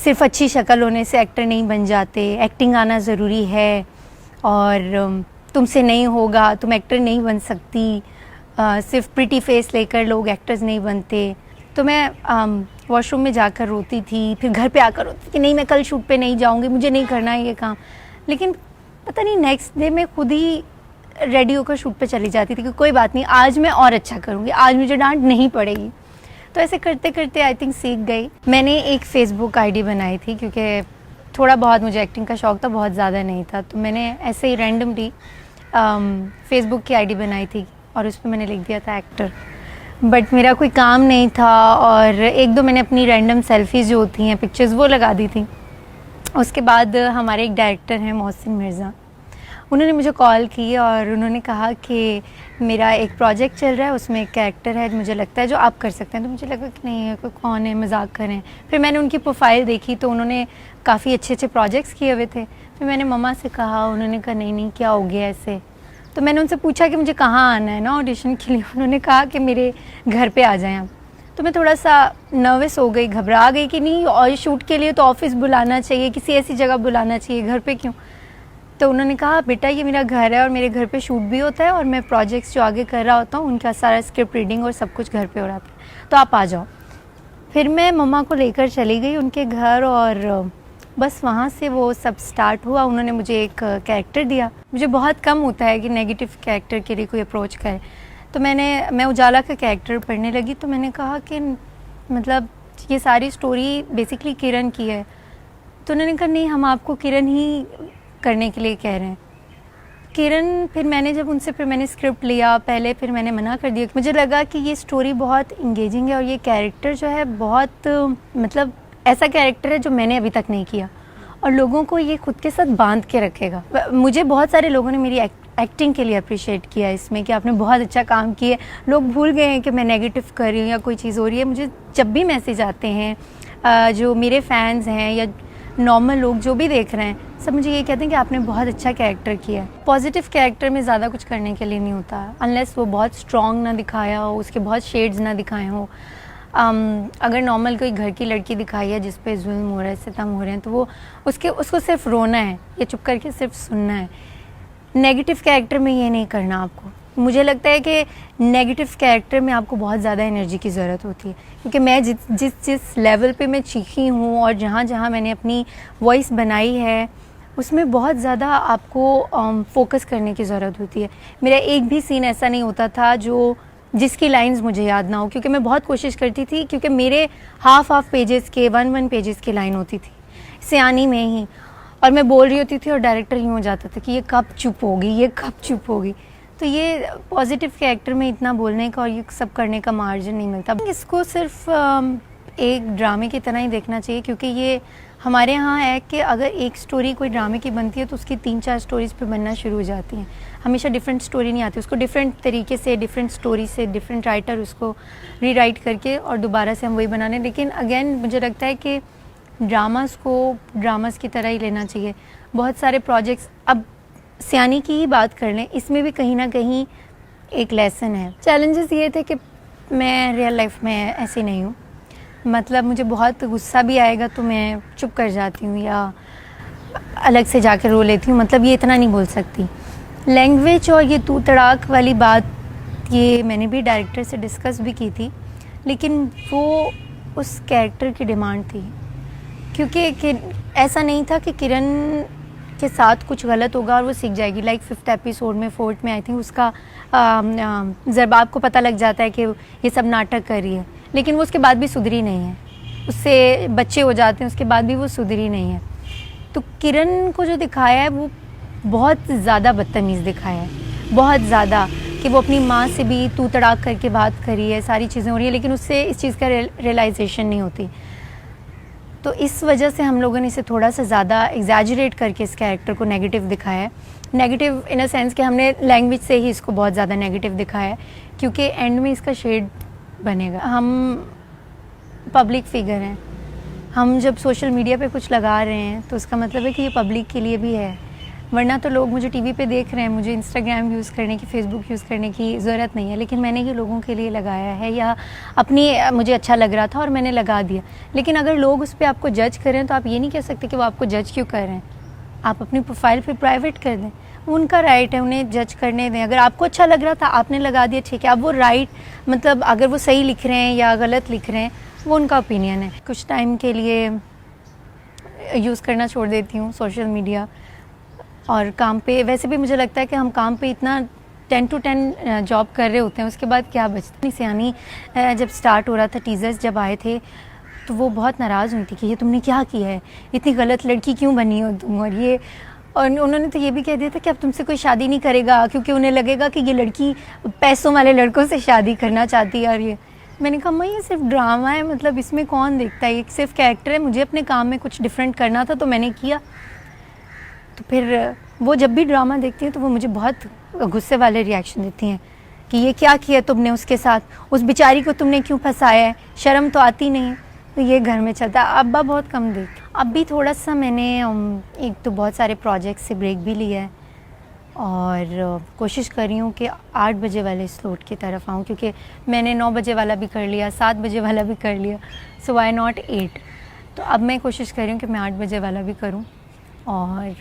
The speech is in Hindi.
सिर्फ अच्छी शक्ल होने से एक्टर नहीं बन जाते, एक्टिंग आना ज़रूरी है और तुमसे नहीं होगा, तुम एक्टर नहीं बन सकती, सिर्फ प्रिटी फेस लेकर लोग एक्टर्स नहीं बनते। तो मैं वॉशरूम में जाकर रोती थी, फिर घर पे आकर रोती थी कि नहीं मैं कल शूट पे नहीं जाऊंगी, मुझे नहीं करना है ये काम। लेकिन पता नहीं नेक्स्ट डे मैं खुद ही रेडी होकर शूट पे चली जाती थी कि कोई बात नहीं, आज मैं और अच्छा करूँगी, आज मुझे डांट नहीं पड़ेगी। तो ऐसे करते करते आई थिंक सीख गई। मैंने एक फ़ेसबुक आईडी बनाई थी क्योंकि थोड़ा बहुत मुझे एक्टिंग का शौक़ था, बहुत ज़्यादा नहीं था। तो मैंने ऐसे ही रैंडमली फ़ेसबुक की आईडी बनाई थी और उस पर मैंने लिख दिया था एक्टर। बट मेरा कोई काम नहीं था और एक दो मैंने अपनी रैंडम सेल्फीज़ जो होती हैं, पिक्चर्स, वो लगा दी थी। उसके बाद हमारे एक डायरेक्टर हैं मोहसिन मिर्ज़ा, उन्होंने मुझे कॉल की और उन्होंने कहा कि मेरा एक प्रोजेक्ट चल रहा है, उसमें एक कैरेक्टर है, मुझे लगता है जो आप कर सकते हैं। तो मुझे लगा कि नहीं है, कोई कौन है, मजाक करें। फिर मैंने उनकी प्रोफाइल देखी तो उन्होंने काफ़ी अच्छे अच्छे प्रोजेक्ट्स किए हुए थे। फिर मैंने मम्मा से कहा, उन्होंने कहा नहीं नहीं क्या हो गया ऐसे। तो मैंने उनसे पूछा कि मुझे कहाँ आना है ना ऑडिशन के लिए। उन्होंने कहा कि मेरे घर पर आ जाएँ आप। तो मैं थोड़ा सा नर्वस हो गई, घबरा गई कि नहीं, और शूट के लिए तो ऑफिस बुलाना चाहिए, किसी ऐसी जगह बुलाना चाहिए, घर पे क्यों। तो उन्होंने कहा बेटा ये मेरा घर है और मेरे घर पे शूट भी होता है और मैं प्रोजेक्ट्स जो आगे कर रहा होता हूँ उनका सारा स्क्रिप्ट रीडिंग और सब कुछ घर पे हो रहा था, तो आप आ जाओ। फिर मैं मम्मा को लेकर चली गई उनके घर और बस वहाँ से वो सब स्टार्ट हुआ। उन्होंने मुझे एक कैरेक्टर दिया। मुझे बहुत कम होता है कि नेगेटिव कैरेक्टर के लिए कोई अप्रोच करे। तो मैं उजाला का कैरेक्टर पढ़ने लगी तो मैंने कहा कि मतलब ये सारी स्टोरी बेसिकली किरण की है। तो उन्होंने कहा नहीं, हम आपको किरण ही करने के लिए कह रहे हैं। किरण, फिर मैंने जब उनसे फिर मैंने स्क्रिप्ट लिया पहले, फिर मैंने मना कर दिया। मुझे लगा कि ये स्टोरी बहुत इंगेजिंग है और ये कैरेक्टर जो है बहुत मतलब ऐसा कैरेक्टर है जो मैंने अभी तक नहीं किया और लोगों को ये खुद के साथ बांध के रखेगा। मुझे बहुत सारे लोगों ने मेरी एक्टिंग के लिए अप्रिशिएट किया इसमें कि आपने बहुत अच्छा काम किया। लोग भूल गए हैं कि मैं नेगेटिव कर रही हूँ या कोई चीज़ हो रही है। मुझे जब भी मैसेज आते हैं, जो मेरे फैंस हैं या नॉर्मल लोग जो भी देख रहे हैं, सब मुझे ये कहते हैं कि आपने बहुत अच्छा कैरेक्टर किया है। पॉजिटिव कैरेक्टर में ज़्यादा कुछ करने के लिए नहीं होता, अनलेस वो बहुत स्ट्रॉन्ग ना दिखाया हो, उसके बहुत शेड्स ना दिखाए हो। अगर नॉर्मल कोई घर की लड़की दिखाई है जिस पे जुल्म हो रहा है, सितम हो रहे हैं, तो वो उसको सिर्फ रोना है या चुप करके सिर्फ सुनना है। नेगेटिव कैरेक्टर में ये नहीं करना आपको। मुझे लगता है कि नेगेटिव कैरेक्टर में आपको बहुत ज़्यादा एनर्जी की ज़रूरत होती है, क्योंकि मैं जिस लेवल पे मैं चीखी हूँ और जहाँ जहाँ मैंने अपनी वॉइस बनाई है उसमें बहुत ज़्यादा आपको फोकस करने की ज़रूरत होती है। मेरा एक भी सीन ऐसा नहीं होता था जिसकी लाइंस मुझे याद ना हो, क्योंकि मैं बहुत कोशिश करती थी, क्योंकि मेरे हाफ पेजेस के 1 पेजेस की लाइन होती थी सियानी में ही, और मैं बोल रही होती थी और डायरेक्टर यूँ हो जाता था कि ये कब चुप होगी, ये कब चुप होगी। तो ये पॉजिटिव कैरेक्टर में इतना बोलने का और ये सब करने का मार्जिन नहीं मिलता। इसको सिर्फ एक ड्रामे की तरह ही देखना चाहिए, क्योंकि ये हमारे यहाँ है कि अगर एक स्टोरी कोई ड्रामे की बनती है तो उसकी 3-4 स्टोरीज़ पे बनना शुरू हो जाती हैं। हमेशा डिफरेंट स्टोरी नहीं आती, उसको डिफरेंट तरीके से, डिफरेंट स्टोरी से, डिफरेंट राइटर उसको रीराइट करके और दोबारा से हम वही बनाने। लेकिन अगेन मुझे लगता है कि ड्रामास की तरह ही लेना चाहिए। बहुत सारे प्रोजेक्ट्स, अब सियानी की ही बात कर लें, इसमें भी कहीं ना कहीं एक लेसन है। चैलेंजेस ये थे कि मैं रियल लाइफ में ऐसी नहीं हूँ। मतलब मुझे बहुत गुस्सा भी आएगा तो मैं चुप कर जाती हूँ या अलग से जाकर रो लेती हूँ, मतलब ये इतना नहीं बोल सकती। लैंग्वेज और ये तू तड़ाक वाली बात, ये मैंने भी डायरेक्टर से डिस्कस भी की थी, लेकिन वो उस कैरेक्टर की डिमांड थी, क्योंकि ऐसा नहीं था कि किरण के साथ कुछ गलत होगा और वो सीख जाएगी। लाइक 5th एपिसोड में, 4th में आई थिंक उसका ज़रबाब को पता लग जाता है कि ये सब नाटक कर रही है, लेकिन वो उसके बाद भी सुधरी नहीं है, उससे बच्चे हो जाते हैं, उसके बाद भी वो सुधरी नहीं है। तो किरण को जो दिखाया है वो बहुत ज़्यादा बदतमीज़ दिखाया है, बहुत ज़्यादा, कि वो अपनी माँ से भी तू तड़ाक करके बात करी है, सारी चीज़ें हो रही है, लेकिन उससे इस चीज़ का रियलाइजेशन नहीं होती। तो इस वजह से हम लोगों ने इसे थोड़ा सा ज़्यादा एग्जैजरेट करके इस कैरेक्टर को नेगेटिव दिखाया है। नेगेटिव इन अ सेंस कि हमने लैंग्वेज से ही इसको बहुत ज़्यादा नेगेटिव दिखाया है, क्योंकि एंड में इसका शेड बनेगा। हम पब्लिक फिगर हैं, हम जब सोशल मीडिया पे कुछ लगा रहे हैं तो उसका मतलब है कि ये पब्लिक के लिए भी है। वरना तो लोग मुझे टीवी पे देख रहे हैं, मुझे इंस्टाग्राम यूज़ करने की, फेसबुक यूज़ करने की ज़रूरत नहीं है, लेकिन मैंने ये लोगों के लिए लगाया है या अपनी मुझे अच्छा लग रहा था और मैंने लगा दिया। लेकिन अगर लोग उस पर आपको जज करें तो आप ये नहीं कह सकते कि वो आपको जज क्यों कर रहे हैं। आप अपनी प्रोफाइल पे प्राइवेट कर दें, उनका राइट है, उन्हें जज करने दें। अगर आपको अच्छा लग रहा था आपने लगा दिया, ठीक है। अब वो राइट मतलब अगर वो सही लिख रहे हैं या गलत लिख रहे हैं वो उनका ओपिनियन है। कुछ टाइम के लिए यूज़ करना छोड़ देती हूँ सोशल मीडिया, और काम पे वैसे भी मुझे लगता है कि हम काम पे इतना 10 to 10 जॉब कर रहे होते हैं, उसके बाद क्या बचता है। सियानी जब स्टार्ट हो रहा था, टीज़र्स जब आए थे तो वो बहुत नाराज़ हुई थी कि ये तुमने क्या किया है, इतनी गलत लड़की क्यों बनी हो तुम, और उन्होंने तो ये भी कह दिया था कि अब तुमसे कोई शादी नहीं करेगा, क्योंकि उन्हें लगेगा कि ये लड़की पैसों वाले लड़कों से शादी करना चाहती है। और ये मैंने कहा मैं, ये सिर्फ ड्रामा है, मतलब इसमें कौन देखता है, ये सिर्फ कैरेक्टर है। मुझे अपने काम में कुछ डिफरेंट करना था तो मैंने किया। तो फिर वो जब भी ड्रामा देखती हैं तो वो मुझे बहुत गुस्से वाले रिएक्शन देती हैं कि ये क्या किया तुमने उसके साथ, उस बेचारी को तुमने क्यों फंसाया है, शर्म तो आती नहीं। तो ये घर में चलता। अब्बा बहुत कम देखते। अब भी थोड़ा सा मैंने एक तो बहुत सारे प्रोजेक्ट से ब्रेक भी लिया है और कोशिश कर रही हूँ कि 8 बजे वाले स्लॉट की तरफ आऊँ, क्योंकि मैंने 9 बजे वाला भी कर लिया, 7 बजे वाला भी कर लिया, सो व्हाई नॉट 8। तो अब मैं कोशिश कर रही हूँ कि मैं 8 बजे वाला भी करूँ और